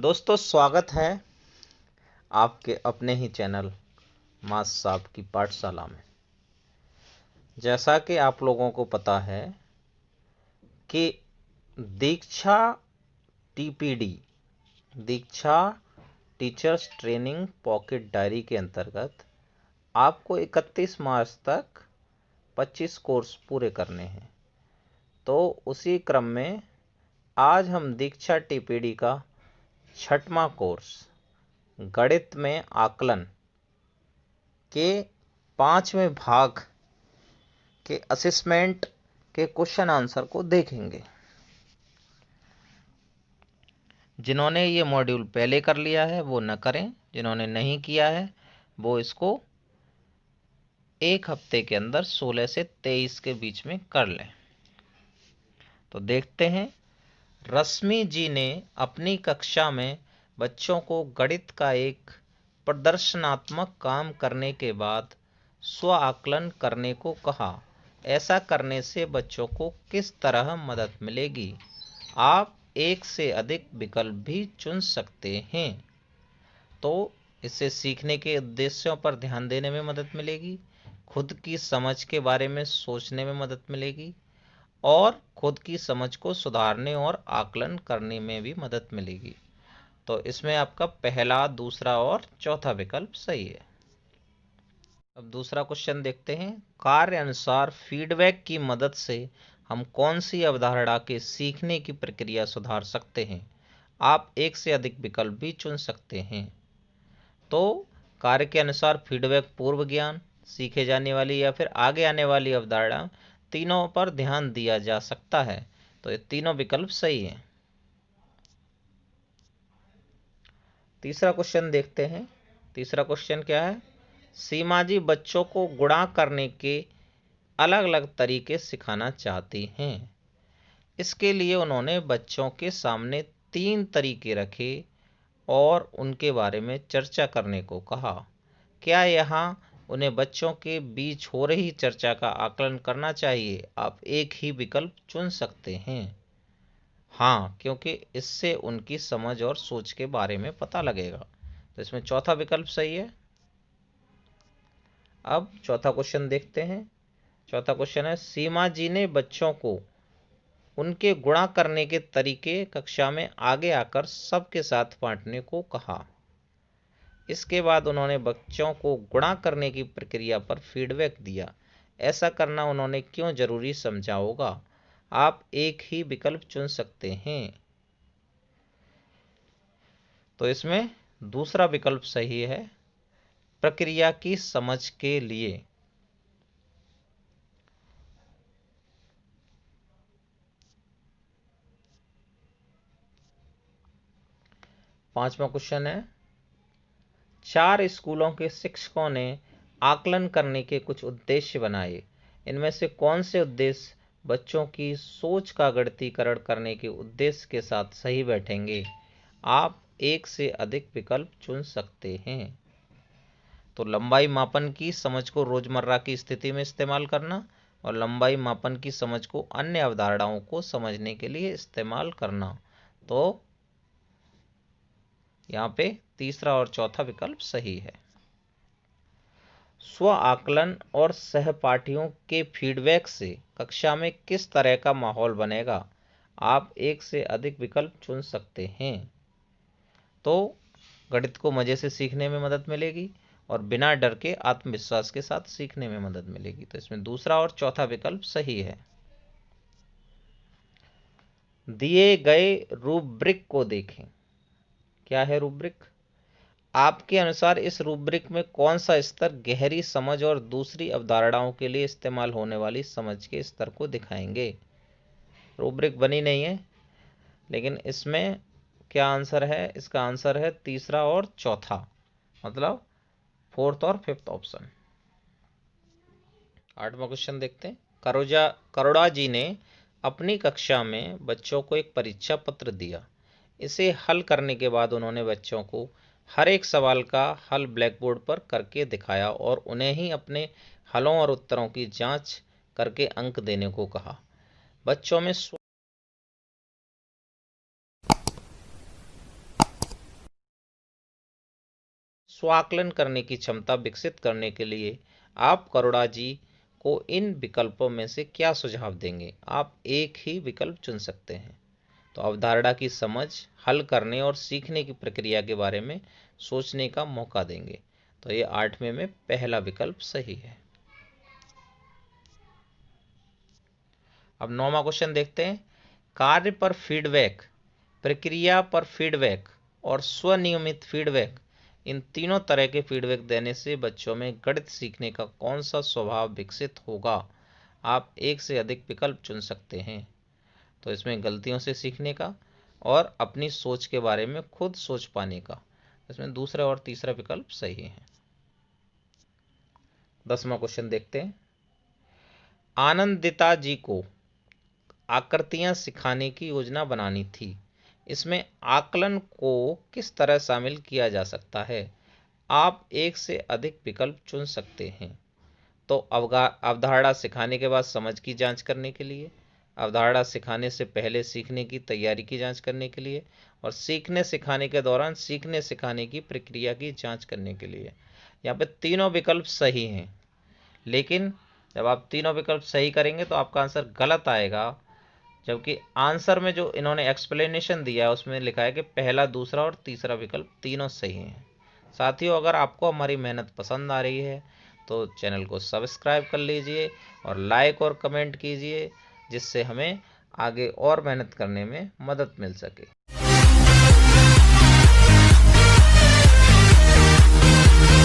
दोस्तों, स्वागत है आपके अपने ही चैनल मास साहब की पाठशाला में। जैसा कि आप लोगों को पता है कि दीक्षा टीपीडी, दीक्षा टीचर्स ट्रेनिंग पॉकेट डायरी के अंतर्गत आपको 31 मार्च तक 25 कोर्स पूरे करने हैं। तो उसी क्रम में आज हम दीक्षा टीपीडी का 6वां कोर्स गणित में आकलन के 5वें भाग के असेसमेंट के क्वेश्चन आंसर को देखेंगे। जिन्होंने ये मॉड्यूल पहले कर लिया है वो न करें, जिन्होंने नहीं किया है वो इसको एक हफ्ते के अंदर 16 से 23 के बीच में कर लें। तो देखते हैं। रश्मि जी ने अपनी कक्षा में बच्चों को गणित का एक प्रदर्शनात्मक काम करने के बाद स्व आकलन करने को कहा। ऐसा करने से बच्चों को किस तरह मदद मिलेगी? आप एक से अधिक विकल्प भी चुन सकते हैं। तो इससे सीखने के उद्देश्यों पर ध्यान देने में मदद मिलेगी, खुद की समझ के बारे में सोचने में मदद मिलेगी और खुद की समझ को सुधारने और आकलन करने में भी मदद मिलेगी। तो इसमें आपका पहला, दूसरा और चौथा विकल्प सही है। अब दूसरा क्वेश्चन देखते हैं। कार्य अनुसार फीडबैक की मदद से हम कौन सी अवधारणा के सीखने की प्रक्रिया सुधार सकते हैं? आप एक से अधिक विकल्प भी चुन सकते हैं। तो कार्य के अनुसार फीडबैक पूर्व ज्ञान, सीखे जाने वाली या फिर आगे आने वाली अवधारणा, तीनों पर ध्यान दिया जा सकता है। तो ये तीनों विकल्प सही हैं। तीसरा क्वेश्चन देखते हैं। तीसरा क्वेश्चन क्या है? सीमा जी बच्चों को गुणा करने के अलग अलग तरीके सिखाना चाहती हैं। इसके लिए उन्होंने बच्चों के सामने 3 तरीके रखे और उनके बारे में चर्चा करने को कहा। क्या यहाँ उन्हें बच्चों के बीच हो रही चर्चा का आकलन करना चाहिए? आप एक ही विकल्प चुन सकते हैं। हाँ, क्योंकि इससे उनकी समझ और सोच के बारे में पता लगेगा। तो इसमें चौथा विकल्प सही है। अब चौथा क्वेश्चन देखते हैं। चौथा क्वेश्चन है, सीमा जी ने बच्चों को उनके गुणा करने के तरीके कक्षा में आगे आकर सबके साथ बांटने को कहा। इसके बाद उन्होंने बच्चों को गुणा करने की प्रक्रिया पर फीडबैक दिया। ऐसा करना उन्होंने क्यों जरूरी समझा होगा? आप एक ही विकल्प चुन सकते हैं। तो इसमें दूसरा विकल्प सही है, प्रक्रिया की समझ के लिए। पांचवा क्वेश्चन है, 4 स्कूलों के शिक्षकों ने आकलन करने के कुछ उद्देश्य बनाए। इनमें से कौन से उद्देश्य बच्चों की सोच का गणितीकरण करने के उद्देश्य के साथ सही बैठेंगे? आप एक से अधिक विकल्प चुन सकते हैं। तो लंबाई मापन की समझ को रोजमर्रा की स्थिति में इस्तेमाल करना और लंबाई मापन की समझ को अन्य अवधारणाओं को समझने के लिए इस्तेमाल करना। तो यहाँ पे तीसरा और चौथा विकल्प सही है। स्व आकलन और सहपाठियों के फीडबैक से कक्षा में किस तरह का माहौल बनेगा? आप एक से अधिक विकल्प चुन सकते हैं। तो गणित को मजे से सीखने में मदद मिलेगी और बिना डर के आत्मविश्वास के साथ सीखने में मदद मिलेगी। तो इसमें दूसरा और चौथा विकल्प सही है। दिए गए रूब्रिक को देखें। क्या है रूब्रिक? आपके अनुसार इस रूब्रिक में कौन सा स्तर गहरी समझ और दूसरी अवधारणाओं के लिए इस्तेमाल होने वाली समझ के स्तर को दिखाएंगे? रूब्रिक बनी नहीं है, लेकिन इसमें क्या आंसर है? इसका आंसर है तीसरा और चौथा, मतलब फोर्थ और फिफ्थ ऑप्शन। 8वां क्वेश्चन देखते हैं। करोड़ा जी ने अपनी कक्षा में बच्चों को एक परीक्षा पत्र दिया। इसे हल करने के बाद उन्होंने बच्चों को हर एक सवाल का हल ब्लैक बोर्ड पर करके दिखाया और उन्हें ही अपने हलों और उत्तरों की जांच करके अंक देने को कहा। बच्चों में स्वाकलन करने की क्षमता विकसित करने के लिए आप करुणा जी को इन विकल्पों में से क्या सुझाव देंगे? आप एक ही विकल्प चुन सकते हैं। तो अवधारणा की समझ, हल करने और सीखने की प्रक्रिया के बारे में सोचने का मौका देंगे। तो ये 8वें में पहला विकल्प सही है। अब 9वां क्वेश्चन देखते हैं। कार्य पर फीडबैक, प्रक्रिया पर फीडबैक और स्वनियमित फीडबैक, इन तीनों तरह के फीडबैक देने से बच्चों में गणित सीखने का कौन सा स्वभाव विकसित होगा? आप एक से अधिक विकल्प चुन सकते हैं। तो इसमें गलतियों से सीखने का और अपनी सोच के बारे में खुद सोच पाने का, इसमें दूसरा और तीसरा विकल्प सही है। 10वां क्वेश्चन देखते हैं। आनंदिता जी को आकृतियां सिखाने की योजना बनानी थी। इसमें आकलन को किस तरह शामिल किया जा सकता है? आप एक से अधिक विकल्प चुन सकते हैं। तो अवधारणा सिखाने के बाद समझ की जांच करने के लिए, अवधारणा सिखाने से पहले सीखने की तैयारी की जांच करने के लिए, और सीखने सिखाने के दौरान सीखने सिखाने की प्रक्रिया की जांच करने के लिए। यहाँ पे तीनों विकल्प सही हैं, लेकिन जब आप तीनों विकल्प सही करेंगे तो आपका आंसर गलत आएगा, जबकि आंसर में जो इन्होंने एक्सप्लेनेशन दिया है उसमें लिखा है कि पहला, दूसरा और तीसरा विकल्प तीनों सही हैं। साथियों, अगर आपको हमारी मेहनत पसंद आ रही है तो चैनल को सब्सक्राइब कर लीजिए और लाइक और कमेंट कीजिए, जिससे हमें आगे और मेहनत करने में मदद मिल सके।